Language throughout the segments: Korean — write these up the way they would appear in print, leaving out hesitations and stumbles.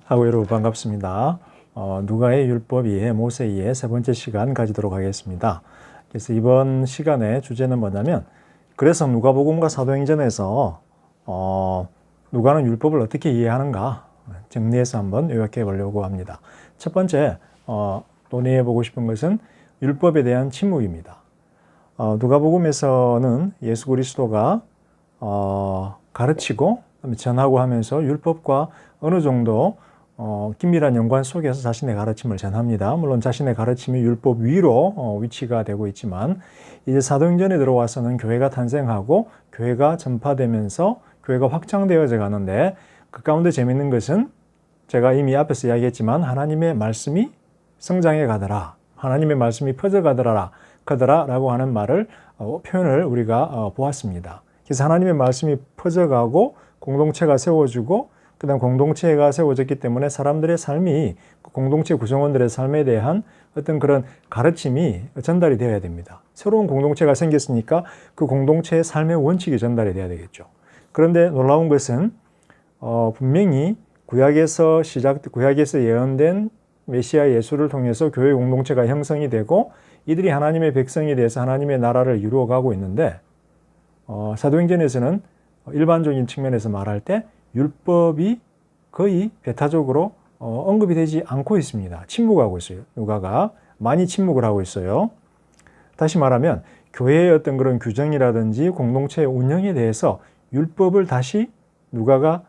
하고 여러분 반갑습니다. 누가의 율법이의 모세이의 세 번째 시간 가지도록 하겠습니다. 그래서 이번 시간의 주제는 뭐냐면, 그래서 누가복음과 사도행전에서 누가는 율법을 어떻게 이해하는가 정리해서 한번 요약해 보려고 합니다. 첫 번째 논의해 보고 싶은 것은 율법에 대한 침묵입니다. 누가복음에서는 예수 그리스도가 가르치고 전하고 하면서 율법과 어느 정도 긴밀한 연관 속에서 자신의 가르침을 전합니다. 물론 자신의 가르침이 율법 위로 위치가 되고 있지만, 이제 사도행전에 들어와서는 교회가 탄생하고 교회가 전파되면서 교회가 확장되어져 가는데, 그 가운데 재밌는 것은 제가 이미 앞에서 이야기했지만 하나님의 말씀이 성장해 가더라, 하나님의 말씀이 퍼져 가더라 라고 하는 표현을 우리가 보았습니다. 그래서 하나님의 말씀이 퍼져가고 공동체가 세워지고, 그 다음 공동체가 세워졌기 때문에 사람들의 삶이, 공동체 구성원들의 삶에 대한 어떤 그런 가르침이 전달이 되어야 됩니다. 새로운 공동체가 생겼으니까 그 공동체의 삶의 원칙이 전달이 돼야 되겠죠. 그런데 놀라운 것은 분명히 구약에서 예언된 메시아 예수를 통해서 교회 공동체가 형성이 되고 이들이 하나님의 백성이 돼서 하나님의 나라를 이루어가고 있는데, 사도행전에서는 일반적인 측면에서 말할 때 율법이 거의 배타적으로 언급이 되지 않고 있습니다. 침묵하고 있어요. 누가가 많이 침묵을 하고 있어요. 다시 말하면 교회의 어떤 그런 규정이라든지 공동체의 운영에 대해서 율법을 다시 누가가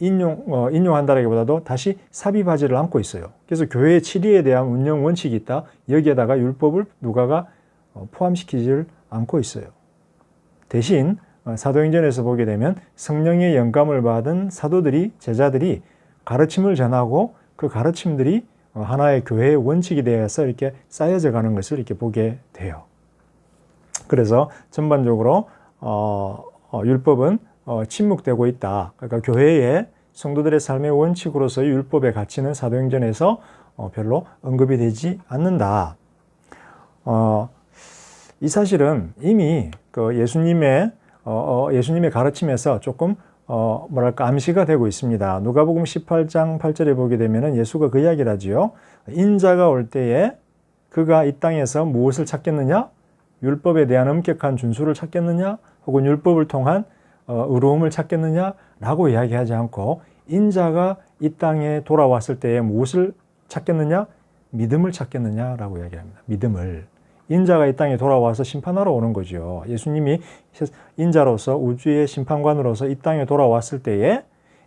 인용한다라기보다도 다시 삽입하지를 않고 있어요. 그래서 교회의 치리에 대한 운영 원칙이 있다, 여기에다가 율법을 누가가 포함시키지를 않고 있어요. 대신 사도행전에서 보게 되면 성령의 영감을 받은 사도들이, 제자들이 가르침을 전하고 그 가르침들이 하나의 교회의 원칙이 되어서 이렇게 쌓여져 가는 것을 이렇게 보게 돼요. 그래서 전반적으로 율법은 침묵되고 있다. 그러니까 교회의 성도들의 삶의 원칙으로서의 율법의 가치는 사도행전에서 별로 언급이 되지 않는다. 이 사실은 이미 그 예수님의 가르침에서 조금 암시가 되고 있습니다. 누가복음 18장 8절에 보게 되면은 예수가 그 이야기를 하지요. 인자가 올 때에 그가 이 땅에서 무엇을 찾겠느냐? 율법에 대한 엄격한 준수를 찾겠느냐? 혹은 율법을 통한 의로움을 찾겠느냐? 라고 이야기하지 않고, 인자가 이 땅에 돌아왔을 때에 무엇을 찾겠느냐? 믿음을 찾겠느냐? 라고 이야기합니다. 믿음을. 인자가 이 땅에 돌아와서 심판하러 오는 거죠. 예수님이 인자로서, 우주의 심판관으로서 이 땅에 돌아왔을 때에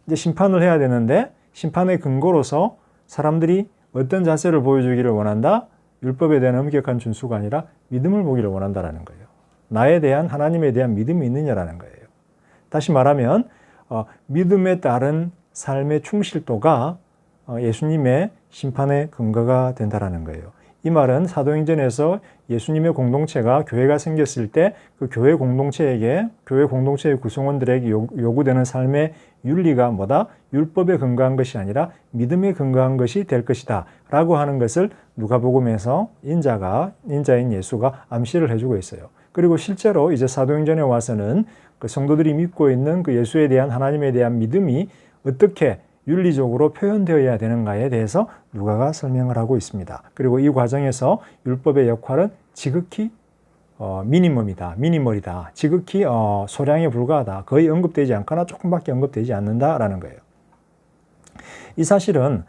이제 심판을 해야 되는데, 심판의 근거로서 사람들이 어떤 자세를 보여주기를 원한다? 율법에 대한 엄격한 준수가 아니라 믿음을 보기를 원한다라는 거예요. 나에 대한, 하나님에 대한 믿음이 있느냐라는 거예요. 다시 말하면 믿음에 따른 삶의 충실도가 예수님의 심판의 근거가 된다라는 거예요. 이 말은 사도행전에서 예수님의 공동체가, 교회가 생겼을 때 그 교회 공동체에게, 교회 공동체의 구성원들에게 요구되는 삶의 윤리가 뭐다? 율법에 근거한 것이 아니라 믿음에 근거한 것이 될 것이다 라고 하는 것을 누가복음에서 인자인 예수가 암시를 해주고 있어요. 그리고 실제로 이제 사도행전에 와서는 그 성도들이 믿고 있는 그 예수에 대한, 하나님에 대한 믿음이 어떻게 윤리적으로 표현되어야 되는가에 대해서 누가가 설명을 하고 있습니다. 그리고 이 과정에서 율법의 역할은 지극히 미니멀이다. 지극히 소량에 불과하다. 거의 언급되지 않거나 조금밖에 언급되지 않는다라는 거예요. 이 사실은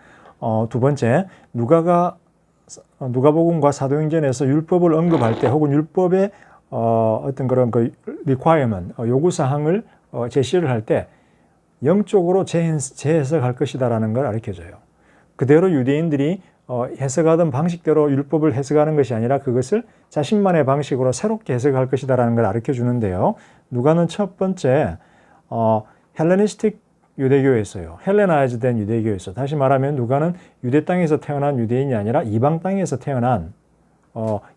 두 번째, 누가복음과 사도행전에서 율법을 언급할 때, 혹은 율법의 어떤 그런 그 requirement, 요구사항을 제시를 할 때 영적으로 재해석할 것이다라는 걸 가르쳐줘요. 그대로 유대인들이 해석하던 방식대로 율법을 해석하는 것이 아니라 그것을 자신만의 방식으로 새롭게 해석할 것이다라는 걸 가르쳐주는데요. 누가는 첫 번째 헬레니스틱 유대교였어요. 헬레나이즈된 유대교였어요. 다시 말하면 누가는 유대 땅에서 태어난 유대인이 아니라 이방 땅에서 태어난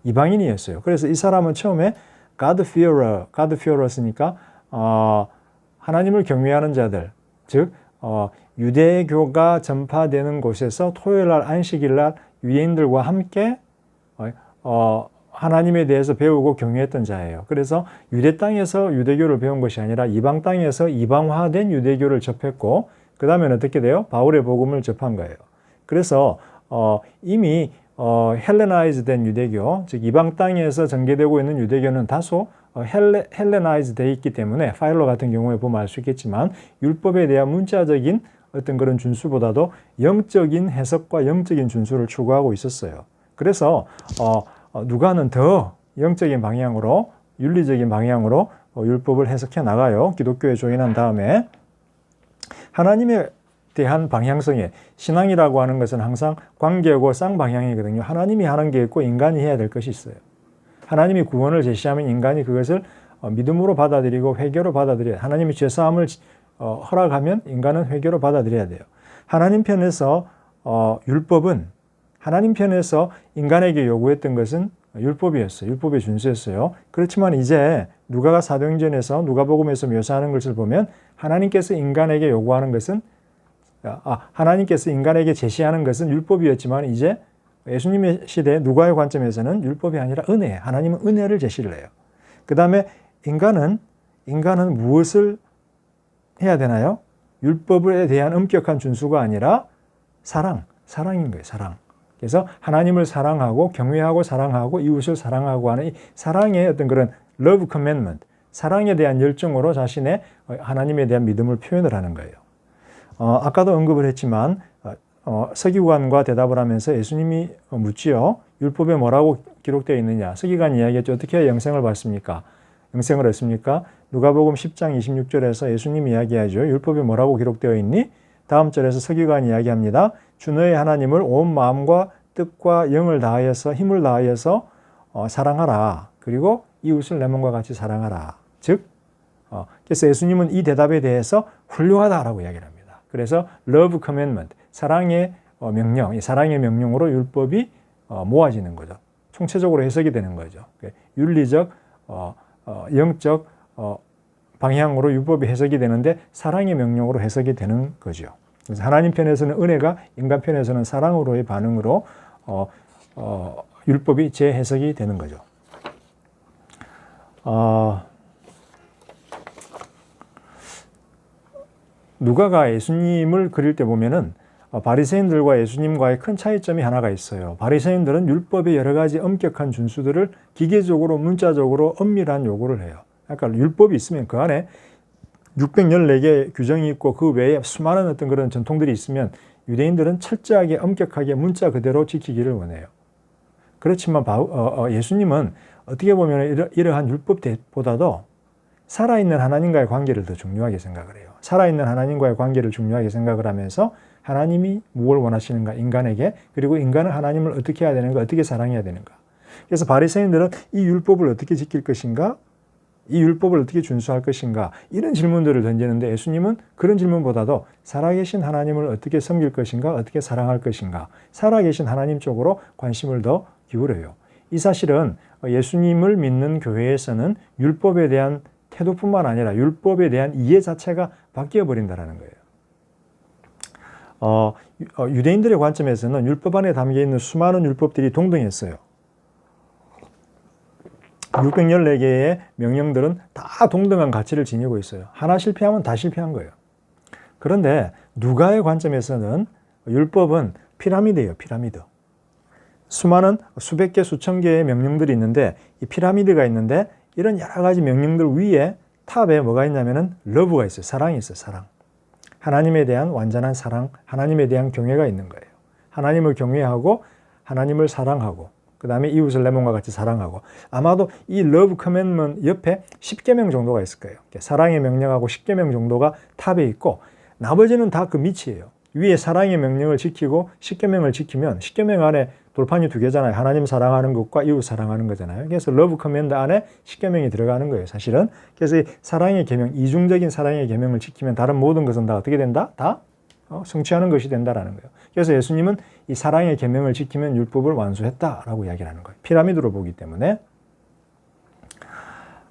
이방인이었어요. 그래서 이 사람은 처음에 God fearers니까 하나님을 경외하는 자들, 즉 유대교가 전파되는 곳에서 토요일날, 안식일날 유대인들과 함께 하나님에 대해서 배우고 경외했던 자예요. 그래서 유대 땅에서 유대교를 배운 것이 아니라 이방 땅에서 이방화된 유대교를 접했고, 그 다음에는 어떻게 돼요? 바울의 복음을 접한 거예요. 그래서 이미 헬레나이즈 된 유대교, 즉 이방 땅에서 전개되고 있는 유대교는 다소 헬레나이즈 돼 있기 때문에 파일러 같은 경우에 보면 알 수 있겠지만 율법에 대한 문자적인 어떤 그런 준수보다도 영적인 해석과 영적인 준수를 추구하고 있었어요. 그래서 누가는 더 영적인 방향으로, 윤리적인 방향으로 율법을 해석해 나가요. 기독교에 조인한 다음에. 하나님에 대한 방향성에, 신앙이라고 하는 것은 항상 관계고 쌍방향이거든요. 하나님이 하는 게 있고 인간이 해야 될 것이 있어요. 하나님이 구원을 제시하면 인간이 그것을 믿음으로 받아들이고 회개로 받아들여야 돼요. 하나님이 죄사함을 허락하면 인간은 회개로 받아들여야 돼요. 하나님 편에서 율법은, 하나님 편에서 인간에게 요구했던 것은 율법이었어요. 율법에 준수했어요. 그렇지만 이제 누가가 사도행전에서, 누가복음에서 묘사하는 것을 보면 하나님께서 인간에게 요구하는 것은, 하나님께서 인간에게 제시하는 것은 율법이었지만 이제 예수님의 시대 누가의 관점에서는 율법이 아니라 은혜, 하나님은 은혜를 제시를 해요. 그 다음에 인간은 무엇을 해야 되나요? 율법에 대한 엄격한 준수가 아니라 사랑인 거예요. 사랑. 그래서 하나님을 사랑하고 경외하고 사랑하고 이웃을 사랑하고 하는 이 사랑의 어떤 그런 love commandment, 사랑에 대한 열정으로 자신의 하나님에 대한 믿음을 표현을 하는 거예요. 아까도 언급을 했지만 서기관과 대답을 하면서 예수님이 묻지요. 율법에 뭐라고 기록되어 있느냐. 서기관이 이야기했죠. 어떻게 해야 영생을 받습니까? 영생을 얻습니까? 누가복음 10장 26절에서 예수님이 이야기하죠. 율법에 뭐라고 기록되어 있니? 다음 절에서 서기관이 이야기합니다. 주 너의 하나님을 온 마음과 뜻과 영을 다하여서 힘을 다하여서 사랑하라. 그리고 이웃을 내 몸과 같이 사랑하라. 즉, 그래서 예수님은 이 대답에 대해서 훌륭하다라고 이야기를 합니다. 그래서 love commandment, 사랑의 명령, 이 사랑의 명령으로 율법이 모아지는 거죠. 총체적으로 해석이 되는 거죠. 윤리적, 영적 방향으로 율법이 해석이 되는데 사랑의 명령으로 해석이 되는 거죠. 그래서 하나님 편에서는 은혜가, 인간 편에서는 사랑으로의 반응으로 율법이 재해석이 되는 거죠. 누가가 예수님을 그릴 때 보면은 바리새인들과 예수님과의 큰 차이점이 하나가 있어요. 바리새인들은 율법의 여러 가지 엄격한 준수들을 기계적으로, 문자적으로 엄밀한 요구를 해요. 그러니까 율법이 있으면 그 안에 614개의 규정이 있고 그 외에 수많은 어떤 그런 전통들이 있으면 유대인들은 철저하게 엄격하게 문자 그대로 지키기를 원해요. 그렇지만 예수님은 어떻게 보면 이러한 율법보다도 살아있는 하나님과의 관계를 더 중요하게 생각을 해요. 살아있는 하나님과의 관계를 중요하게 생각을 하면서 하나님이 무엇을 원하시는가, 인간에게, 그리고 인간은 하나님을 어떻게 해야 되는가, 어떻게 사랑해야 되는가. 그래서 바리새인들은 이 율법을 어떻게 지킬 것인가, 이 율법을 어떻게 준수할 것인가, 이런 질문들을 던지는데 예수님은 그런 질문보다도 살아계신 하나님을 어떻게 섬길 것인가, 어떻게 사랑할 것인가, 살아계신 하나님 쪽으로 관심을 더 기울여요. 이 사실은 예수님을 믿는 교회에서는 율법에 대한 태도뿐만 아니라 율법에 대한 이해 자체가 바뀌어 버린다는 거예요. 유대인들의 관점에서는 율법 안에 담겨 있는 수많은 율법들이 동등했어요. 614개의 명령들은 다 동등한 가치를 지니고 있어요. 하나 실패하면 다 실패한 거예요. 그런데 누가의 관점에서는 율법은 피라미드예요. 피라미드. 수많은 수백 개, 수천 개의 명령들이 있는데 이 피라미드가 있는데 이런 여러 가지 명령들 위에 탑에 뭐가 있냐면은 러브가 있어요. 사랑이 있어요. 사랑. 하나님에 대한 완전한 사랑, 하나님에 대한 경외가 있는 거예요. 하나님을 경외하고 하나님을 사랑하고 그 다음에 이웃을 내 몸과 같이 사랑하고 아마도 이 러브 커맨먼트 옆에 10계명 정도가 있을 거예요. 사랑의 명령하고 10계명 정도가 탑에 있고 나머지는 다 그 밑이에요. 위에 사랑의 명령을 지키고 10계명을 지키면 10계명 안에 돌판이 두 개잖아요. 하나님 사랑하는 것과 이웃 사랑하는 거잖아요. 그래서 러브 커맨드 안에 10계명이 들어가는 거예요. 사실은. 그래서 이 사랑의 계명, 이중적인 사랑의 계명을 지키면 다른 모든 것은 다 어떻게 된다? 다 성취하는 것이 된다라는 거예요. 그래서 예수님은 이 사랑의 계명을 지키면 율법을 완수했다라고 이야기를 하는 거예요. 피라미드로 보기 때문에.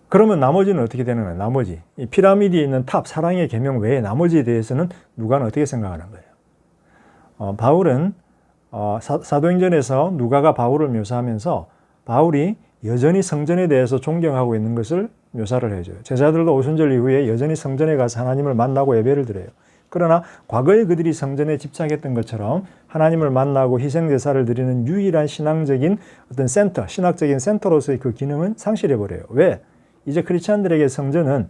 그러면 나머지는 어떻게 되는 거예요? 나머지. 이 피라미드에 있는 탑, 사랑의 계명 외에 나머지에 대해서는 누가는 어떻게 생각하는 거예요? 바울은 사도행전에서 누가가 바울을 묘사하면서 바울이 여전히 성전에 대해서 존경하고 있는 것을 묘사를 해줘요. 제자들도 오순절 이후에 여전히 성전에 가서 하나님을 만나고 예배를 드려요. 그러나 과거에 그들이 성전에 집착했던 것처럼 하나님을 만나고 희생제사를 드리는 유일한 신앙적인 어떤 센터, 신학적인 센터로서의 그 기능은 상실해버려요. 왜? 이제 크리스찬들에게 성전은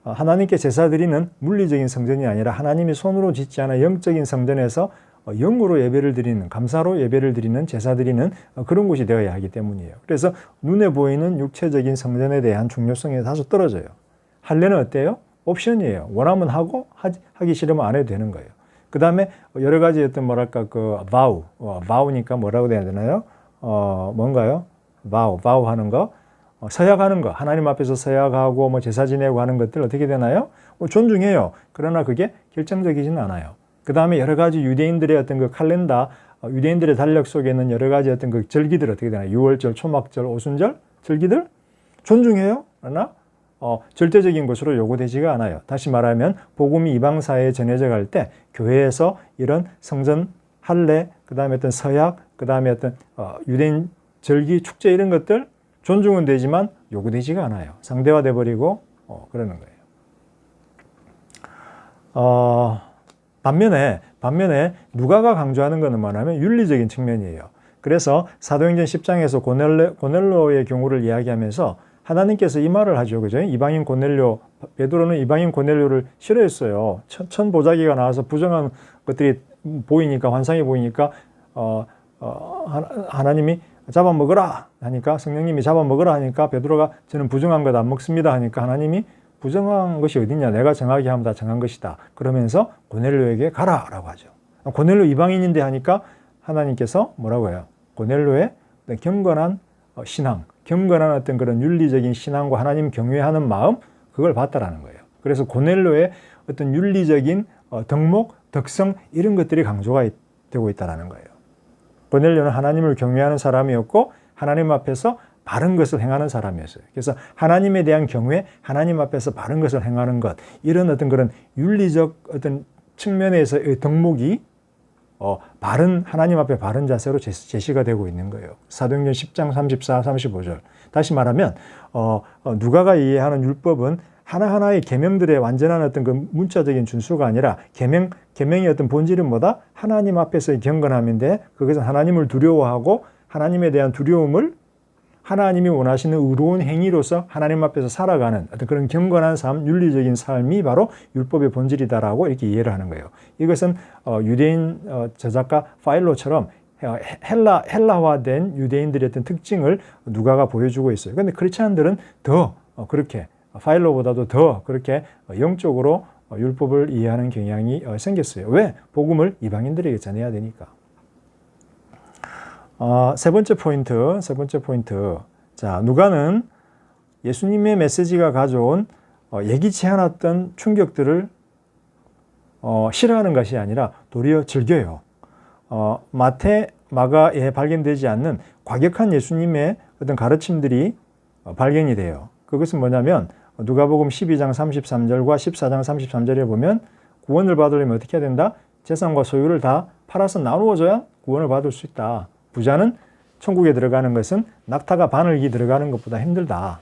하나님께 제사 드리는 물리적인 성전이 아니라 하나님이 손으로 짓지 않아 영적인 성전에서 영으로 예배를 드리는, 감사로 예배를 드리는, 제사 드리는 그런 곳이 되어야 하기 때문이에요. 그래서 눈에 보이는 육체적인 성전에 대한 중요성이 다소 떨어져요. 할례는 어때요? 옵션이에요. 원하면 하고 하기 싫으면 안 해도 되는 거예요. 그 다음에 여러 가지 어떤 뭐랄까 그 바우니까 뭐라고 해야 되나요? 뭔가요? 바우 하는 거, 서약하는 거, 하나님 앞에서 서약하고 뭐 제사 지내고 하는 것들 어떻게 되나요? 존중해요. 그러나 그게 결정적이지는 않아요. 그 다음에 여러 가지 유대인들의 어떤 그 칼렌다, 유대인들의 달력 속에 있는 여러 가지 어떤 그 절기들 어떻게 되나요? 유월절, 초막절, 오순절, 절기들 존중해요. 그러나 절대적인 것으로 요구되지가 않아요. 다시 말하면 복음이 이방사회에 전해져 갈 때 교회에서 이런 성전 할례, 그 다음에 어떤 서약, 그 다음에 어떤 유대인 절기, 축제 이런 것들 존중은 되지만 요구되지가 않아요. 상대화돼 버리고 그러는 거예요. 반면에 누가가 강조하는 것은 뭐냐면 윤리적인 측면이에요. 그래서 사도행전 10장에서 고넬로의 경우를 이야기하면서 하나님께서 이 말을 하죠. 그죠? 이방인 고넬료, 베드로는 이방인 고넬료를 싫어했어요. 천보자기가 나와서 부정한 것들이 보이니까, 환상이 보이니까, 하나님이 잡아먹으라 하니까, 성령님이 잡아먹으라 하니까, 베드로가 저는 부정한 것 안 먹습니다 하니까 하나님이 부정한 것이 어딨냐, 내가 정하게 하면 다 정한 것이다. 그러면서 고넬료에게 가라라고 하죠. 고넬료 이방인인데 하니까 하나님께서 뭐라고 해요? 고넬료의 경건한 신앙, 경건한 어떤 그런 윤리적인 신앙과 하나님 경외하는 마음, 그걸 봤다라는 거예요. 그래서 고넬료의 어떤 윤리적인 덕목, 덕성 이런 것들이 강조가 되고 있다는 거예요. 고넬료는 하나님을 경외하는 사람이었고 하나님 앞에서 바른 것을 행하는 사람이었어요. 그래서 하나님에 대한 경외, 하나님 앞에서 바른 것을 행하는 것, 이런 어떤 그런 윤리적 어떤 측면에서의 덕목이 바른, 하나님 앞에 바른 자세로 제시가 되고 있는 거예요. 사도행전 10장 34, 35절. 다시 말하면, 누가가 이해하는 율법은 하나하나의 계명들의 완전한 어떤 그 문자적인 준수가 아니라 계명의 어떤 본질은 뭐다? 하나님 앞에서의 경건함인데 그것은 하나님을 두려워하고 하나님에 대한 두려움을 하나님이 원하시는 의로운 행위로서 하나님 앞에서 살아가는 어떤 그런 경건한 삶, 윤리적인 삶이 바로 율법의 본질이다라고 이렇게 이해를 하는 거예요. 이것은 유대인 저작가 파일로처럼 헬라화된 유대인들의 어떤 특징을 누가가 보여주고 있어요. 그런데 크리스찬들은 더 그렇게 파일로보다도 더 그렇게 영적으로 율법을 이해하는 경향이 생겼어요. 왜? 복음을 이방인들에게 전해야 되니까. 세 번째 포인트. 자, 누가는 예수님의 메시지가 가져온 예기치 않았던 충격들을 싫어하는 것이 아니라 도리어 즐겨요. 마태, 마가에 발견되지 않는 과격한 예수님의 어떤 가르침들이 발견이 돼요. 그것은 뭐냐면 누가복음 12장 33절과 14장 33절에 보면 구원을 받으려면 어떻게 해야 된다? 재산과 소유를 다 팔아서 나누어줘야 구원을 받을 수 있다. 부자는 천국에 들어가는 것은 낙타가 바늘기 들어가는 것보다 힘들다.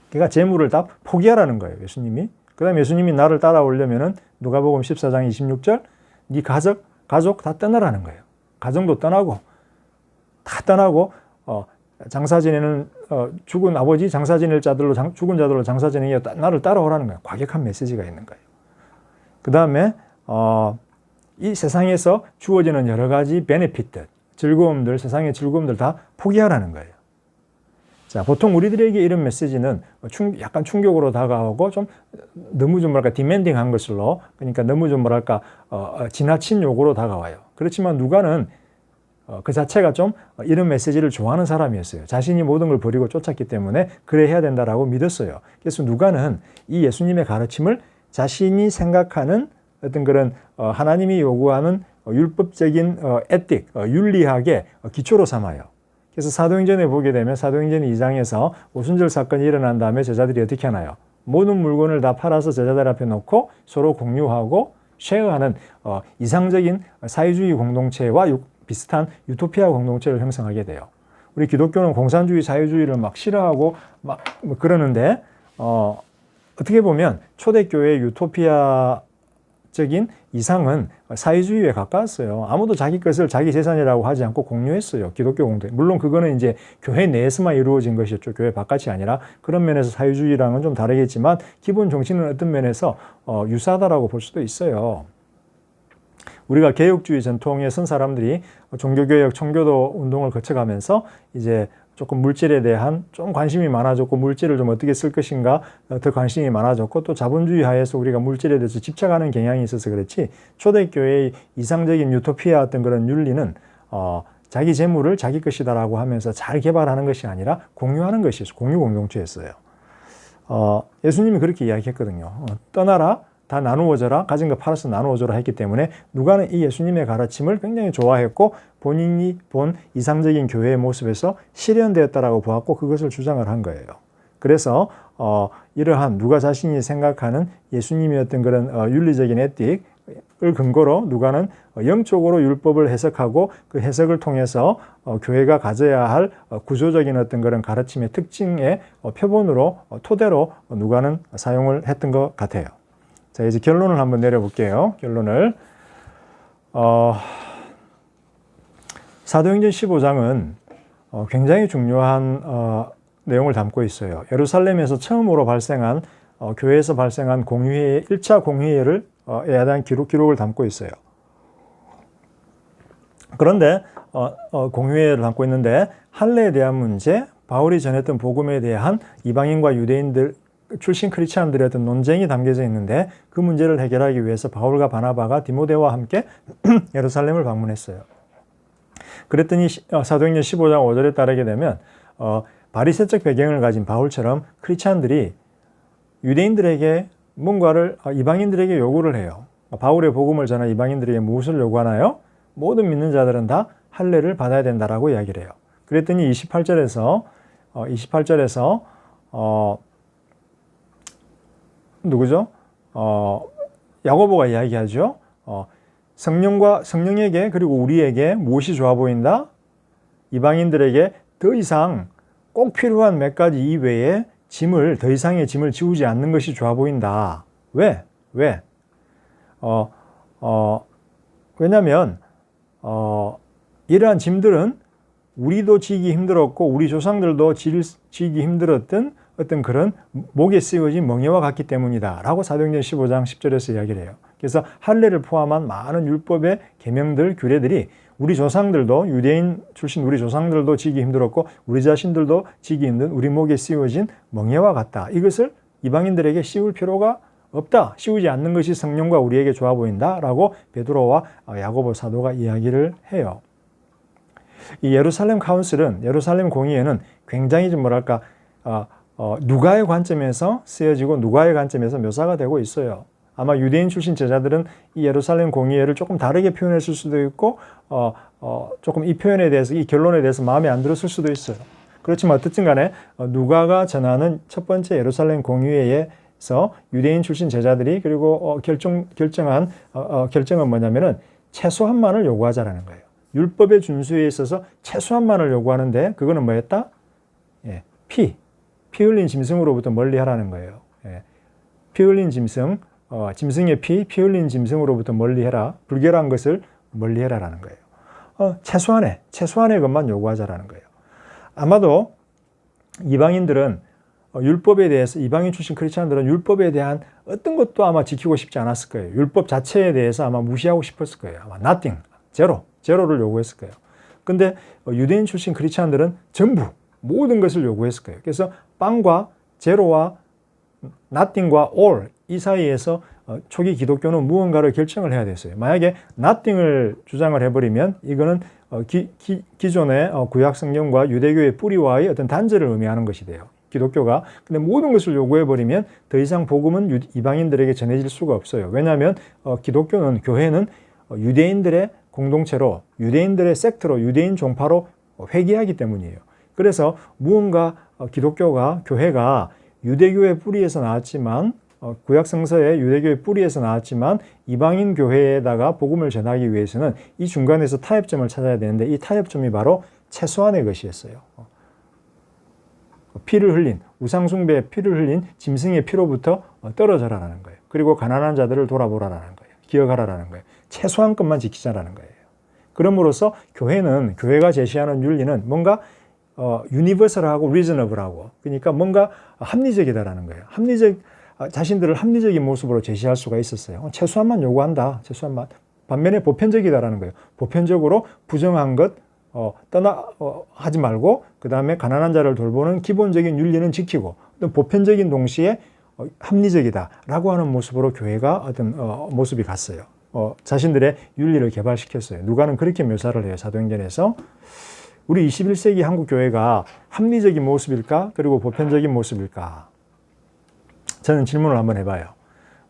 그러니까 재물을 다 포기하라는 거예요, 예수님이. 그 다음에 예수님이 나를 따라오려면은 누가복음 14장 26절 네 가족 다 떠나라는 거예요. 가정도 떠나고 다 떠나고 장사 지내는 죽은 아버지 장사 지낼 자들로 죽은 자들로 장사 지내게 나를 따라오라는 거예요. 과격한 메시지가 있는 거예요. 그 다음에 이 세상에서 주어지는 여러 가지 베네핏들, 즐거움들, 세상의 즐거움들 다 포기하라는 거예요. 자, 보통 우리들에게 이런 메시지는 약간 충격으로 다가오고 너무 뭐랄까 디맨딩한 것으로, 그러니까 너무 뭐랄까 지나친 요구로 다가와요. 그렇지만 누가는 그 자체가 이런 메시지를 좋아하는 사람이었어요. 자신이 모든 걸 버리고 쫓았기 때문에 그래 해야 된다라고 믿었어요. 그래서 누가는 이 예수님의 가르침을 자신이 생각하는 어떤 그런 하나님이 요구하는 율법적인 에틱, 윤리학의 기초로 삼아요. 그래서 사도행전에 보게 되면 사도행전 2장에서 오순절 사건이 일어난 다음에 제자들이 어떻게 하나요? 모든 물건을 다 팔아서 제자들 앞에 놓고 서로 공유하고 쉐어하는 이상적인 사회주의 공동체와 비슷한 유토피아 공동체를 형성하게 돼요. 우리 기독교는 공산주의, 사회주의를 막 싫어하고 막 그러는데 어떻게 보면 초대교회의 유토피아적 적인 이상은 사회주의에 가까웠어요. 아무도 자기 것을 자기 재산이라고 하지 않고 공유했어요. 기독교 공동. 물론 그거는 이제 교회 내에서만 이루어진 것이었죠. 교회 바깥이 아니라. 그런 면에서 사회주의랑은 좀 다르겠지만 기본 정신은 어떤 면에서 유사하다라고 볼 수도 있어요. 우리가 개혁주의 전통에 선 사람들이 종교개혁, 청교도 운동을 거쳐가면서 이제 조금 물질에 대한 좀 관심이 많아졌고 물질을 좀 어떻게 쓸 것인가 더 관심이 많아졌고 또 자본주의 하에서 우리가 물질에 대해서 집착하는 경향이 있어서 그렇지 초대교회의 이상적인 유토피아 어떤 그런 윤리는 자기 재물을 자기 것이다라고 하면서 잘 개발하는 것이 아니라 공유하는 것이었어요. 공유 공동체였어요. 예수님이 그렇게 이야기했거든요. 떠나라. 다 나누어져라. 가진 거 팔아서 나누어줘라 했기 때문에 누가는 이 예수님의 가르침을 굉장히 좋아했고 본인이 본 이상적인 교회의 모습에서 실현되었다라고 보았고 그것을 주장을 한 거예요. 그래서 이러한 누가 자신이 생각하는 예수님의 어떤 그런 윤리적인 에틱을 근거로 누가는 영적으로 율법을 해석하고 그 해석을 통해서 교회가 가져야 할 구조적인 어떤 그런 가르침의 특징의 표본으로 토대로 누가는 사용을 했던 것 같아요. 자, 이제 결론을 한번 내려볼게요. 결론을. 사도행전 15장은 굉장히 중요한 내용을 담고 있어요. 예루살렘에서 처음으로 발생한, 교회에서 발생한 공의회, 1차 공의회에 대한 기록을 담고 있어요. 그런데, 공의회를 담고 있는데, 할례에 대한 문제, 바울이 전했던 복음에 대한 이방인과 유대인들, 출신 크리스찬들의 어떤 논쟁이 담겨져 있는데 그 문제를 해결하기 위해서 바울과 바나바가 디모데와 함께 예루살렘을 방문했어요. 그랬더니 사도행전 15장 5절에 따르게 되면 바리새적 배경을 가진 바울처럼 크리스찬들이 유대인들에게 뭔가를 이방인들에게 요구를 해요. 바울의 복음을 전한 이방인들에게 무엇을 요구하나요? 모든 믿는 자들은 다 할례를 받아야 된다라고 이야기를 해요. 그랬더니 28절에서 누구죠? 야고보가 이야기하죠. 성령에게 그리고 우리에게 무엇이 좋아 보인다? 이방인들에게 더 이상 꼭 필요한 몇 가지 이외에 더 이상의 짐을 지우지 않는 것이 좋아 보인다. 왜? 왜냐하면 이러한 짐들은 우리도 지기 힘들었고 우리 조상들도 지기 힘들었던 어떤 그런 목에 쓰여진 멍에와 같기 때문이다 라고 사도행전 15장 10절에서 이야기를 해요. 그래서 할례를 포함한 많은 율법의 계명들, 규례들이 우리 조상들도 유대인 출신 우리 조상들도 지기 힘들었고 우리 자신들도 지기 힘든 우리 목에 씌워진 멍에와 같다. 이것을 이방인들에게 씌울 필요가 없다. 씌우지 않는 것이 성령과 우리에게 좋아 보인다 라고 베드로와 야고보 사도가 이야기를 해요. 이 예루살렘 카운슬은 예루살렘 공의회는 굉장히 좀 뭐랄까 누가의 관점에서 쓰여지고 누가의 관점에서 묘사가 되고 있어요. 아마 유대인 출신 제자들은 이 예루살렘 공의회를 조금 다르게 표현했을 수도 있고 조금 이 표현에 대해서 이 결론에 대해서 마음에 안 들었을 수도 있어요. 그렇지만 어쨌든 간에 누가가 전하는 첫 번째 예루살렘 공의회에서 유대인 출신 제자들이 그리고 결정은 뭐냐면은 최소한만을 요구하자라는 거예요. 율법의 준수에 있어서 최소한만을 요구하는데 그거는 뭐였다? 피 흘린 짐승으로부터 멀리하라는 거예요. 피 흘린 짐승, 짐승의 피 흘린 짐승으로부터 멀리해라. 불결한 것을 멀리해라라는 거예요. 최소한의 것만 요구하자라는 거예요. 아마도 이방인들은 율법에 대해서 이방인 출신 크리스찬들은 율법에 대한 어떤 것도 아마 지키고 싶지 않았을 거예요. 율법 자체에 대해서 아마 무시하고 싶었을 거예요. 아마 nothing, 제로를 요구했을 거예요. 근데 유대인 출신 크리스찬들은 전부 모든 것을 요구했을 거예요. 그래서 빵과 제로와 nothing과 all 이 사이에서 초기 기독교는 무언가를 결정을 해야 됐어요. 만약에 nothing을 주장을 해버리면 이거는 기존의 구약 성경과 유대교의 뿌리와의 어떤 단절을 의미하는 것이 돼요. 기독교가. 근데 모든 것을 요구해버리면 더 이상 복음은 이방인들에게 전해질 수가 없어요. 왜냐하면 교회는 유대인들의 공동체로 유대인들의 섹트로 유대인 종파로 회귀하기 때문이에요. 그래서 무언가 교회가 유대교의 뿌리에서 나왔지만 구약 성서의 유대교의 뿌리에서 나왔지만 이방인 교회에다가 복음을 전하기 위해서는 이 중간에서 타협점을 찾아야 되는데 이 타협점이 바로 최소한의 것이었어요. 피를 흘린 우상숭배의 피를 흘린 짐승의 피로부터 떨어져라라는 거예요. 그리고 가난한 자들을 돌아보라라는 거예요. 기억하라라는 거예요. 최소한 것만 지키자라는 거예요. 그럼으로써 교회가 제시하는 윤리는 뭔가 유니버설하고 리저너블하고, 그러니까 뭔가 합리적이다라는 거예요. 자신들을 합리적인 모습으로 제시할 수가 있었어요. 최소한만 요구한다. 최소한만. 반면에 보편적이다라는 거예요. 보편적으로 부정한 것 하지 말고, 그 다음에 가난한 자를 돌보는 기본적인 윤리는 지키고, 보편적인 동시에 합리적이다라고 하는 모습으로 교회가 어떤 모습이 갔어요. 자신들의 윤리를 개발시켰어요. 누가는 그렇게 묘사를 해요. 사도행전에서. 우리 21세기 한국 교회가 합리적인 모습일까? 그리고 보편적인 모습일까? 저는 질문을 한번 해봐요.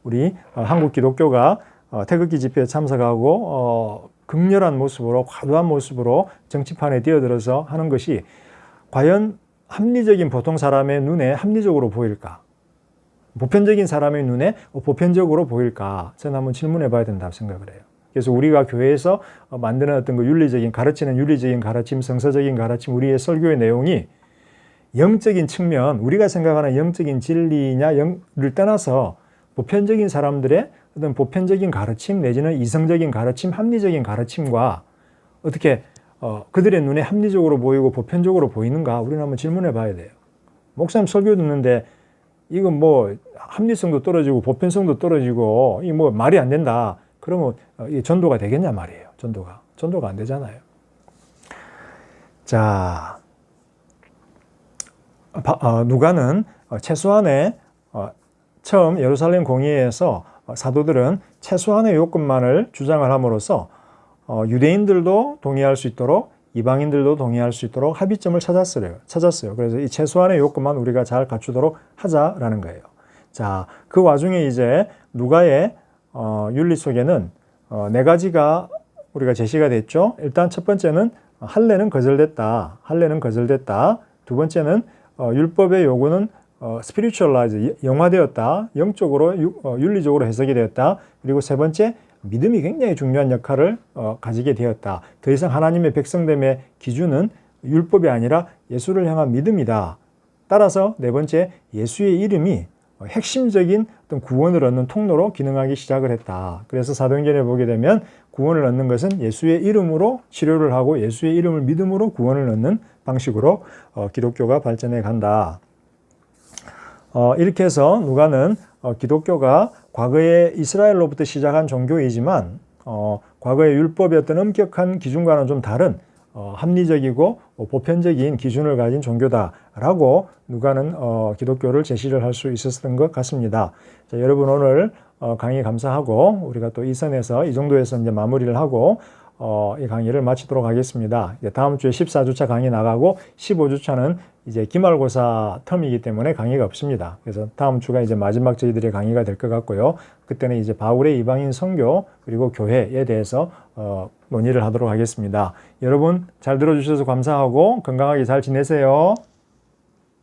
우리 한국 기독교가 태극기 집회에 참석하고 극렬한 모습으로, 과도한 모습으로 정치판에 뛰어들어서 하는 것이 과연 합리적인 보통 사람의 눈에 합리적으로 보일까? 보편적인 사람의 눈에 보편적으로 보일까? 저는 한번 질문해 봐야 된다고 생각을 해요. 그래서 우리가 교회에서 만드는 어떤 가르치는 윤리적인 가르침, 성서적인 가르침, 우리의 설교의 내용이 영적인 측면, 우리가 생각하는 영적인 진리냐를 떠나서 보편적인 사람들의 어떤 보편적인 가르침 내지는 이성적인 가르침, 합리적인 가르침과 어떻게 그들의 눈에 합리적으로 보이고 보편적으로 보이는가? 우리는 한번 질문해 봐야 돼요. 목사님 설교 듣는데 이건 뭐 합리성도 떨어지고 보편성도 떨어지고 이 뭐 말이 안 된다. 그러면 이 전도가 되겠냐 말이에요. 전도가 안 되잖아요. 자, 누가는 최소한의 처음 예루살렘 공의회에서 사도들은 최소한의 요건만을 주장을 함으로써 유대인들도 동의할 수 있도록 이방인들도 동의할 수 있도록 합의점을 찾았어요. 그래서 이 최소한의 요건만 우리가 잘 갖추도록 하자라는 거예요. 자, 그 와중에 이제 누가의 윤리 속에는 네 가지가 우리가 제시가 됐죠. 일단 첫 번째는 할례는 거절됐다. 두 번째는 율법의 요구는 spiritualize, 영화되었다. 영적으로, 윤리적으로 해석이 되었다. 그리고 세 번째, 믿음이 굉장히 중요한 역할을 가지게 되었다. 더 이상 하나님의 백성됨의 기준은 율법이 아니라 예수를 향한 믿음이다. 따라서 네 번째, 예수의 이름이 핵심적인 어떤 구원을 얻는 통로로 기능하기 시작을 했다. 그래서 사도행전에 보게 되면 구원을 얻는 것은 예수의 이름으로 치료를 하고 예수의 이름을 믿음으로 구원을 얻는 방식으로 기독교가 발전해 간다. 이렇게 해서 누가는 기독교가 과거에 이스라엘로부터 시작한 종교이지만 과거의 율법의 어떤 엄격한 기준과는 좀 다른 합리적이고 보편적인 기준을 가진 종교다라고 누가는 기독교를 제시를 할 수 있었던 것 같습니다. 자, 여러분 오늘 강의 감사하고 우리가 또 이 선에서 이 정도에서 이제 마무리를 하고 이 강의를 마치도록 하겠습니다. 이제 다음 주에 14주차 강의 나가고 15주차는 이제 기말고사 텀이기 때문에 강의가 없습니다. 그래서 다음 주가 이제 마지막 저희들의 강의가 될 것 같고요. 그때는 이제 바울의 이방인 선교 그리고 교회에 대해서 논의를 하도록 하겠습니다. 여러분 잘 들어주셔서 감사하고 건강하게 잘 지내세요.